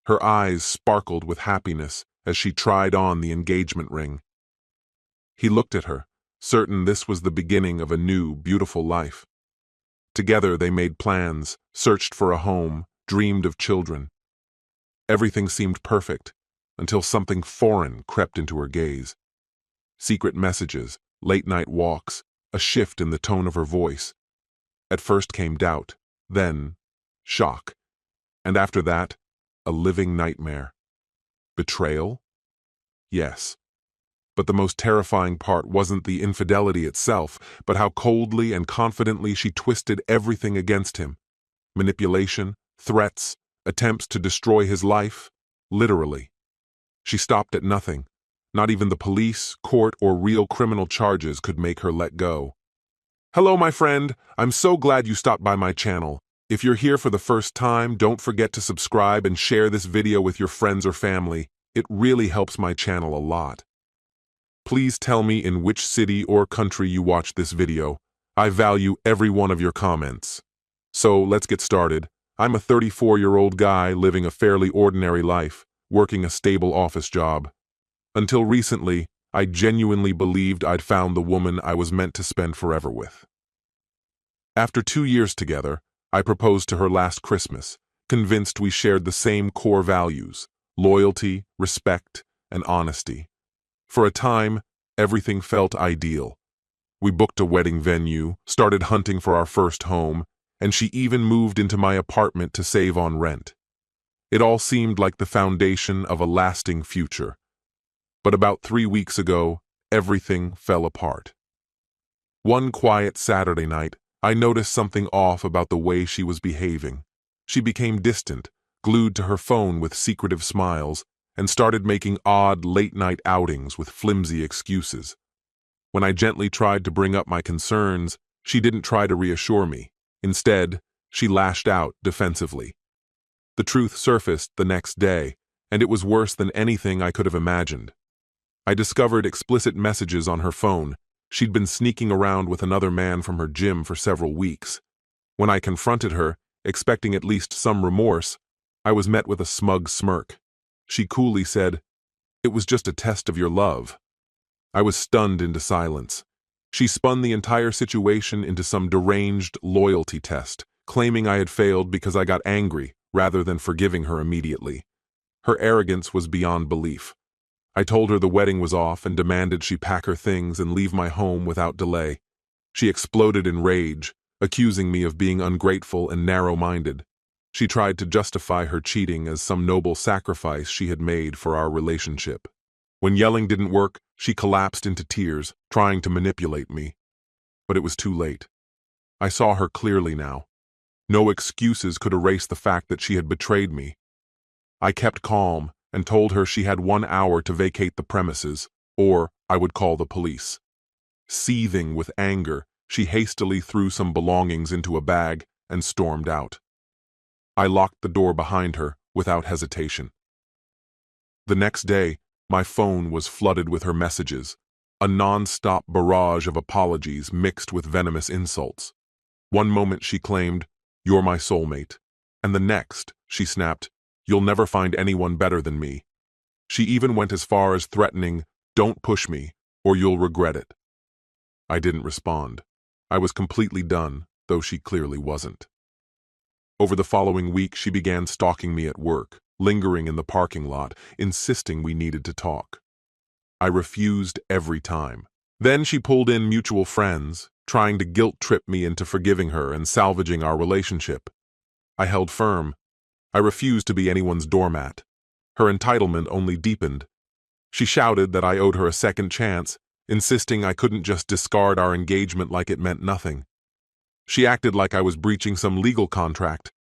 Her eyes sparkled with happiness as she tried on the engagement ring. He looked at her, certain this was the beginning of a new, beautiful life. Together they made plans, searched for a home, dreamed of children. Everything seemed perfect, until something foreign crept into her gaze. Secret messages, late-night walks, a shift in the tone of her voice. At first came doubt, then shock, and after that, a living nightmare. Betrayal? Yes. But the most terrifying part wasn't the infidelity itself, but how coldly and confidently she twisted everything against him. Manipulation, threats, attempts to destroy his life, literally. She stopped at nothing. Not even the police, court, or real criminal charges could make her let go. Hello, my friend. I'm so glad you stopped by my channel. If you're here for the first time, don't forget to subscribe and share this video with your friends or family. It really helps my channel a lot. Please tell me in which city or country you watch this video. I value every one of your comments. So let's get started. I'm a 34-year-old guy living a fairly ordinary life, working a stable office job. Until recently, I genuinely believed I'd found the woman I was meant to spend forever with. After 2 years together, I proposed to her last Christmas, convinced we shared the same core values: loyalty, respect, and honesty. For a time, everything felt ideal. We booked a wedding venue, started hunting for our first home, and she even moved into my apartment to save on rent. It all seemed like the foundation of a lasting future. But about 3 weeks ago, everything fell apart. One quiet Saturday night, I noticed something off about the way she was behaving. She became distant, glued to her phone with secretive smiles, and started making odd late-night outings with flimsy excuses. When I gently tried to bring up my concerns, she didn't try to reassure me. Instead, she lashed out defensively. The truth surfaced the next day, and it was worse than anything I could have imagined. I discovered explicit messages on her phone. She'd been sneaking around with another man from her gym for several weeks. When I confronted her, expecting at least some remorse, I was met with a smug smirk. She coolly said, "It was just a test of your love." I was stunned into silence. She spun the entire situation into some deranged loyalty test, claiming I had failed because I got angry rather than forgiving her immediately. Her arrogance was beyond belief. I told her the wedding was off and demanded she pack her things and leave my home without delay. She exploded in rage, accusing me of being ungrateful and narrow-minded. She tried to justify her cheating as some noble sacrifice she had made for our relationship. When yelling didn't work, she collapsed into tears, trying to manipulate me. But it was too late. I saw her clearly now. No excuses could erase the fact that she had betrayed me. I kept calm and told her she had 1 hour to vacate the premises, or I would call the police. Seething with anger, she hastily threw some belongings into a bag and stormed out. I locked the door behind her without hesitation. The next day, my phone was flooded with her messages, a non-stop barrage of apologies mixed with venomous insults. One moment she claimed, "You're my soulmate," and the next, she snapped, "You'll never find anyone better than me." She even went as far as threatening, "Don't push me, or you'll regret it." I didn't respond. I was completely done, though she clearly wasn't. Over the following week, she began stalking me at work, lingering in the parking lot, insisting we needed to talk. I refused every time. Then she pulled in mutual friends, trying to guilt-trip me into forgiving her and salvaging our relationship. I held firm. I refused to be anyone's doormat. Her entitlement only deepened. She shouted that I owed her a second chance, insisting I couldn't just discard our engagement like it meant nothing. She acted like I was breaching some legal contract.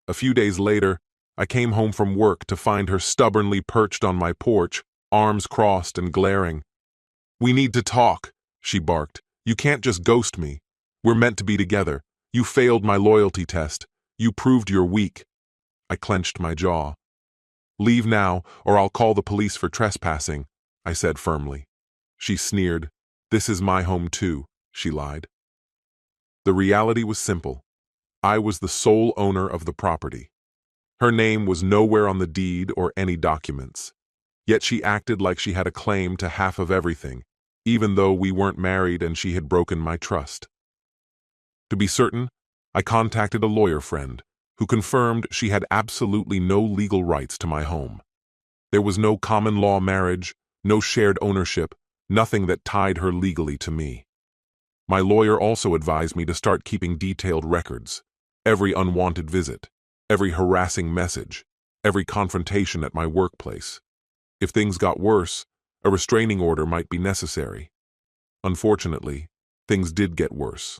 A few days later, I came home from work to find her stubbornly perched on my porch, arms crossed and glaring. "We need to talk," she barked. "You can't just ghost me. We're meant to be together. You failed my loyalty test. You proved you're weak." I clenched my jaw. "Leave now, or I'll call the police for trespassing," I said firmly. She sneered. "This is my home too," she lied. The reality was simple. I was the sole owner of the property. Her name was nowhere on the deed or any documents. Yet she acted like she had a claim to half of everything, even though we weren't married and she had broken my trust. To be certain, I contacted a lawyer friend who confirmed she had absolutely no legal rights to my home. There was no common law marriage, no shared ownership, nothing that tied her legally to me. My lawyer also advised me to start keeping detailed records. Every unwanted visit, every harassing message, every confrontation at my workplace. If things got worse, a restraining order might be necessary. Unfortunately, things did get worse.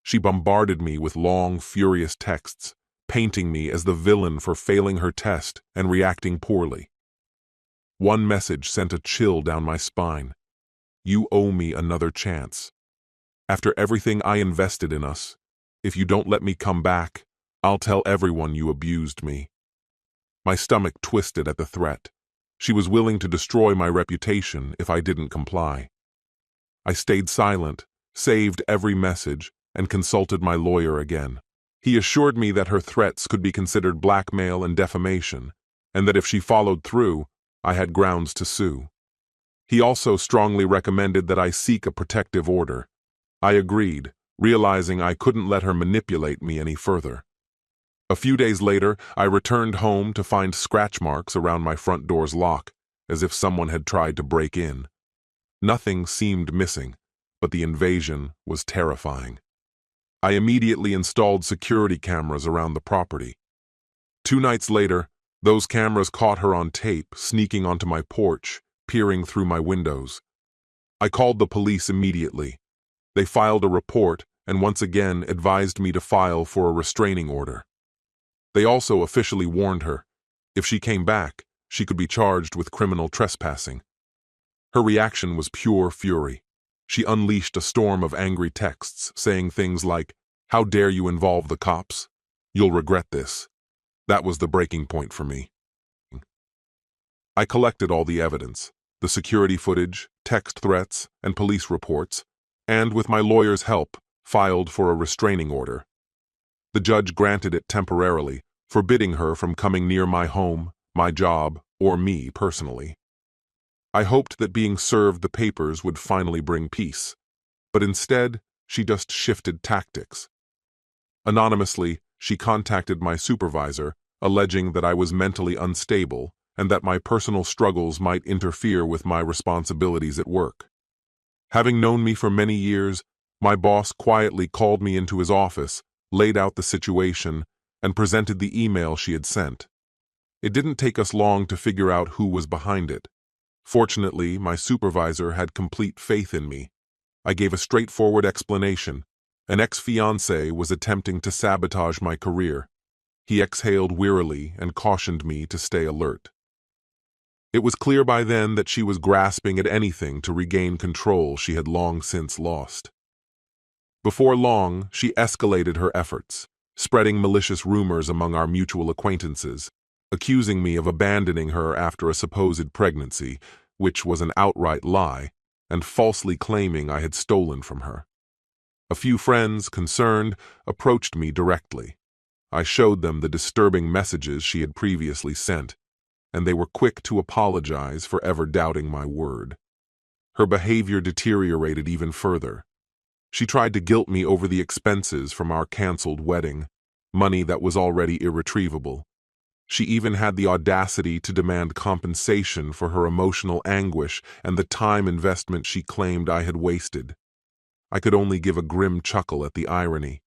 She bombarded me with long, furious texts, painting me as the villain for failing her test and reacting poorly. One message sent a chill down my spine. "You owe me another chance. After everything I invested in us, if you don't let me come back, I'll tell everyone you abused me." My stomach twisted at the threat. She was willing to destroy my reputation if I didn't comply. I stayed silent, saved every message, and consulted my lawyer again. He assured me that her threats could be considered blackmail and defamation, and that if she followed through, I had grounds to sue. He also strongly recommended that I seek a protective order. I agreed, realizing I couldn't let her manipulate me any further. A few days later, I returned home to find scratch marks around my front door's lock, as if someone had tried to break in. Nothing seemed missing, but the invasion was terrifying. I immediately installed security cameras around the property. 2 nights later, those cameras caught her on tape, sneaking onto my porch, peering through my windows. I called the police immediately. They filed a report and once again advised me to file for a restraining order. They also officially warned her, if she came back, she could be charged with criminal trespassing. Her reaction was pure fury. She unleashed a storm of angry texts, saying things like, "How dare you involve the cops? You'll regret this." That was the breaking point for me. I collected all the evidence, the security footage, text threats, and police reports, and with my lawyer's help, filed for a restraining order. The judge granted it temporarily, forbidding her from coming near my home, my job, or me personally. I hoped that being served the papers would finally bring peace, but instead, she just shifted tactics. Anonymously, she contacted my supervisor, alleging that I was mentally unstable and that my personal struggles might interfere with my responsibilities at work. Having known me for many years, my boss quietly called me into his office, laid out the situation, and presented the email she had sent. It didn't take us long to figure out who was behind it. Fortunately, my supervisor had complete faith in me. I gave a straightforward explanation. An ex-fiancé was attempting to sabotage my career. He exhaled wearily and cautioned me to stay alert. It was clear by then that she was grasping at anything to regain control she had long since lost. Before long, she escalated her efforts, spreading malicious rumors among our mutual acquaintances, accusing me of abandoning her after a supposed pregnancy, which was an outright lie, and falsely claiming I had stolen from her. A few friends, concerned, approached me directly. I showed them the disturbing messages she had previously sent, and they were quick to apologize for ever doubting my word. Her behavior deteriorated even further. She tried to guilt me over the expenses from our canceled wedding, money that was already irretrievable. She even had the audacity to demand compensation for her emotional anguish and the time investment she claimed I had wasted. I could only give a grim chuckle at the irony.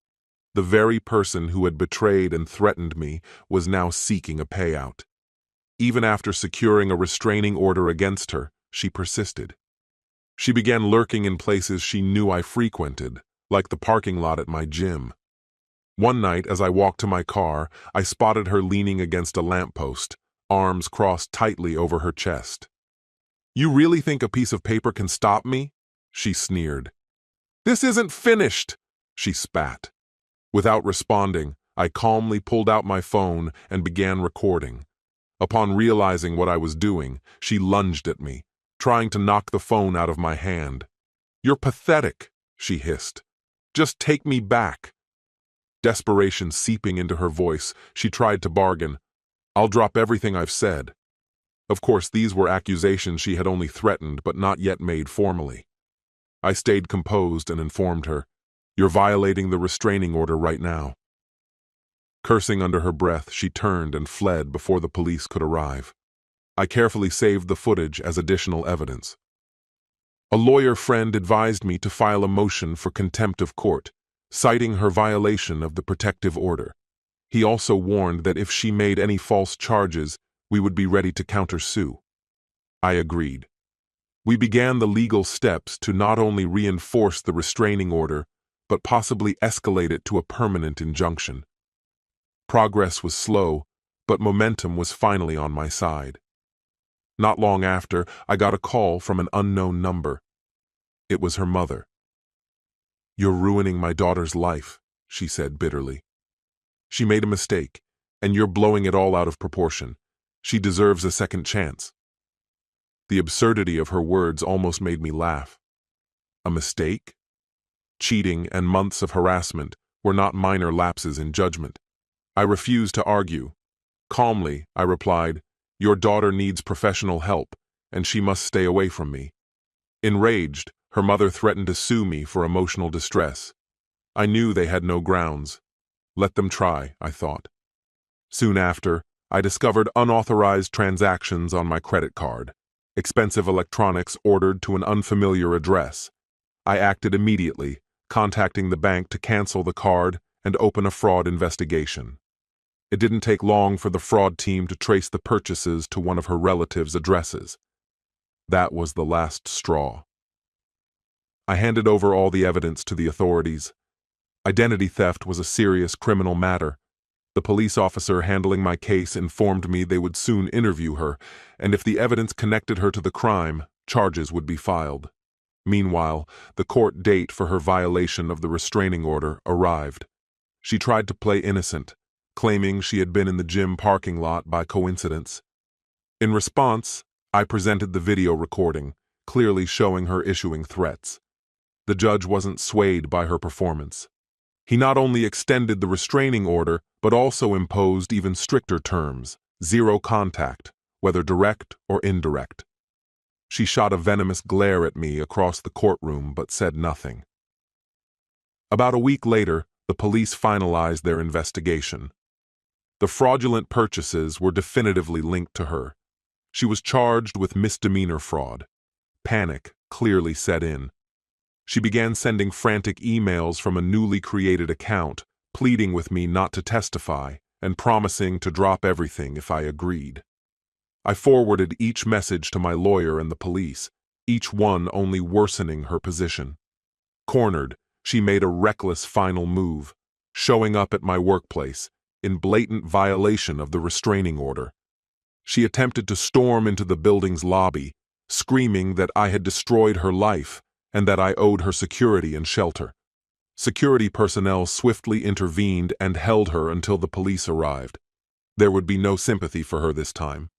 The very person who had betrayed and threatened me was now seeking a payout. Even after securing a restraining order against her, she persisted. She began lurking in places she knew I frequented, like the parking lot at my gym. One night, as I walked to my car, I spotted her leaning against a lamppost, arms crossed tightly over her chest. "You really think a piece of paper can stop me?" she sneered. "This isn't finished," she spat. Without responding, I calmly pulled out my phone and began recording. Upon realizing what I was doing, she lunged at me, trying to knock the phone out of my hand. "You're pathetic," she hissed. "Just take me back." Desperation seeping into her voice, she tried to bargain. I'll drop everything I've said. Of course, these were accusations she had only threatened but not yet made formally. I stayed composed and informed her, "You're violating the restraining order right now." Cursing under her breath, she turned and fled before the police could arrive. I carefully saved the footage as additional evidence. A lawyer friend advised me to file a motion for contempt of court, citing her violation of the protective order. He also warned that if she made any false charges, we would be ready to countersue. I agreed. We began the legal steps to not only reinforce the restraining order, but possibly escalate it to a permanent injunction. Progress was slow, but momentum was finally on my side. Not long after, I got a call from an unknown number. It was her mother. "You're ruining my daughter's life," she said bitterly. "She made a mistake, and you're blowing it all out of proportion. She deserves a second chance." The absurdity of her words almost made me laugh. A mistake? Cheating and months of harassment were not minor lapses in judgment. I refused to argue. Calmly, I replied, "Your daughter needs professional help, and she must stay away from me." Enraged, her mother threatened to sue me for emotional distress. I knew they had no grounds. Let them try, I thought. Soon after, I discovered unauthorized transactions on my credit card, expensive electronics ordered to an unfamiliar address. I acted immediately, contacting the bank to cancel the card and open a fraud investigation. It didn't take long for the fraud team to trace the purchases to one of her relatives' addresses. That was the last straw. I handed over all the evidence to the authorities. Identity theft was a serious criminal matter. The police officer handling my case informed me they would soon interview her, and if the evidence connected her to the crime, charges would be filed. Meanwhile, the court date for her violation of the restraining order arrived. She tried to play innocent, claiming she had been in the gym parking lot by coincidence. In response, I presented the video recording, clearly showing her issuing threats. The judge wasn't swayed by her performance. He not only extended the restraining order, but also imposed even stricter terms: zero contact, whether direct or indirect. She shot a venomous glare at me across the courtroom but said nothing. About a week later, the police finalized their investigation. The fraudulent purchases were definitively linked to her. She was charged with misdemeanor fraud. Panic clearly set in. She began sending frantic emails from a newly created account, pleading with me not to testify and promising to drop everything if I agreed. I forwarded each message to my lawyer and the police, each one only worsening her position. Cornered, she made a reckless final move, showing up at my workplace in blatant violation of the restraining order. She attempted to storm into the building's lobby, screaming that I had destroyed her life and that I owed her security and shelter. Security personnel swiftly intervened and held her until the police arrived. There would be no sympathy for her this time.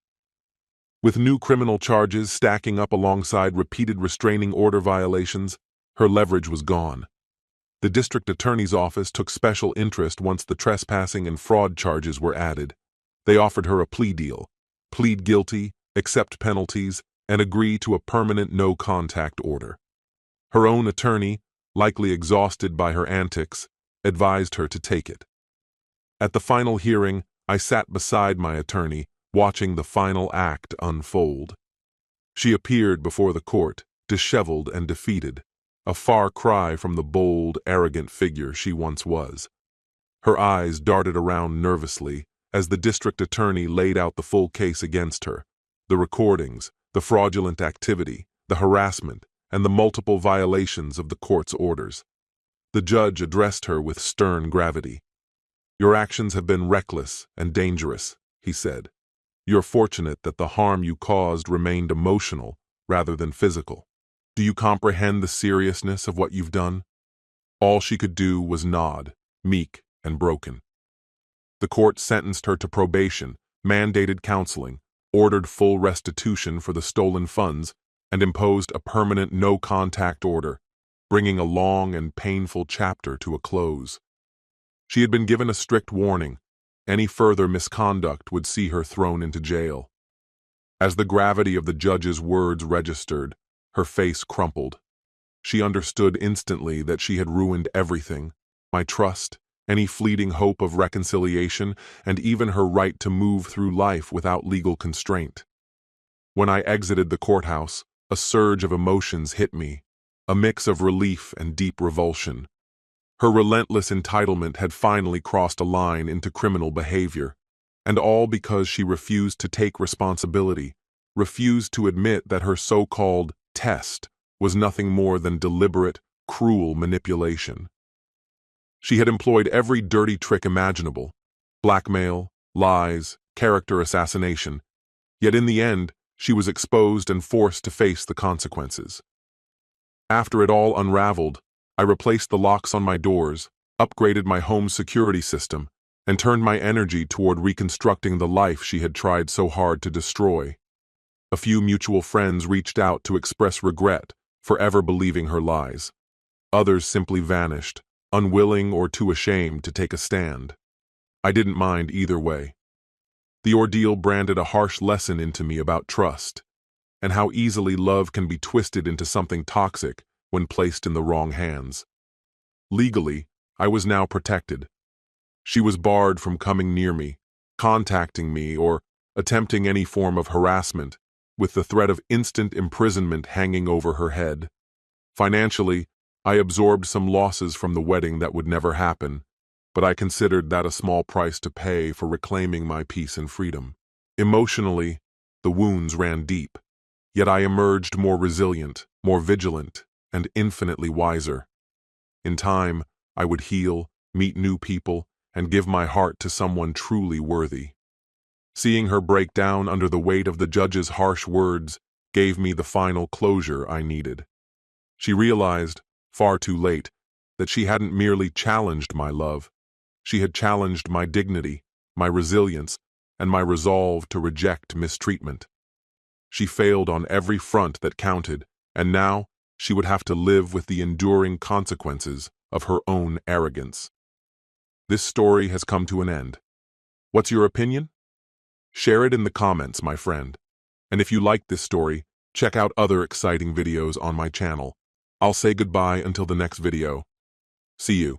With new criminal charges stacking up alongside repeated restraining order violations, her leverage was gone. The district attorney's office took special interest once the trespassing and fraud charges were added. They offered her a plea deal: plead guilty, accept penalties, and agree to a permanent no-contact order. Her own attorney, likely exhausted by her antics, advised her to take it. At the final hearing, I sat beside my attorney, watching the final act unfold. She appeared before the court, disheveled and defeated, a far cry from the bold, arrogant figure she once was. Her eyes darted around nervously as the district attorney laid out the full case against her: the recordings, the fraudulent activity, the harassment, and the multiple violations of the court's orders. The judge addressed her with stern gravity. "Your actions have been reckless and dangerous," he said. "You're fortunate that the harm you caused remained emotional rather than physical. Do you comprehend the seriousness of what you've done?" All she could do was nod, meek and broken. The court sentenced her to probation, mandated counseling, ordered full restitution for the stolen funds, and imposed a permanent no-contact order, bringing a long and painful chapter to a close. She had been given a strict warning: Any further misconduct would see her thrown into jail. As the gravity of the judge's words registered, her face crumpled. She understood instantly that she had ruined everything: my trust, any fleeting hope of reconciliation, and even her right to move through life without legal constraint. When I exited the courthouse, a surge of emotions hit me, a mix of relief and deep revulsion. Her relentless entitlement had finally crossed a line into criminal behavior, and all because she refused to take responsibility, refused to admit that her so-called test was nothing more than deliberate, cruel manipulation. She had employed every dirty trick imaginable: blackmail, lies, character assassination, yet in the end, she was exposed and forced to face the consequences. After it all unraveled, I replaced the locks on my doors, upgraded my home's security system, and turned my energy toward reconstructing the life she had tried so hard to destroy. A few mutual friends reached out to express regret for ever believing her lies. Others simply vanished, unwilling or too ashamed to take a stand. I didn't mind either way. The ordeal branded a harsh lesson into me about trust, and how easily love can be twisted into something toxic when placed in the wrong hands. Legally, I was now protected. She was barred from coming near me, contacting me, or attempting any form of harassment, with the threat of instant imprisonment hanging over her head. Financially, I absorbed some losses from the wedding that would never happen, but I considered that a small price to pay for reclaiming my peace and freedom. Emotionally, the wounds ran deep, yet I emerged more resilient, more vigilant, and infinitely wiser. In time, I would heal, meet new people, and give my heart to someone truly worthy. Seeing her break down under the weight of the judge's harsh words gave me the final closure I needed. She realized, far too late, that she hadn't merely challenged my love. She had challenged my dignity, my resilience, and my resolve to reject mistreatment. She failed on every front that counted, and now she would have to live with the enduring consequences of her own arrogance. This story has come to an end. What's your opinion? Share it in the comments, my friend. And if you liked this story, check out other exciting videos on my channel. I'll say goodbye until the next video. See you.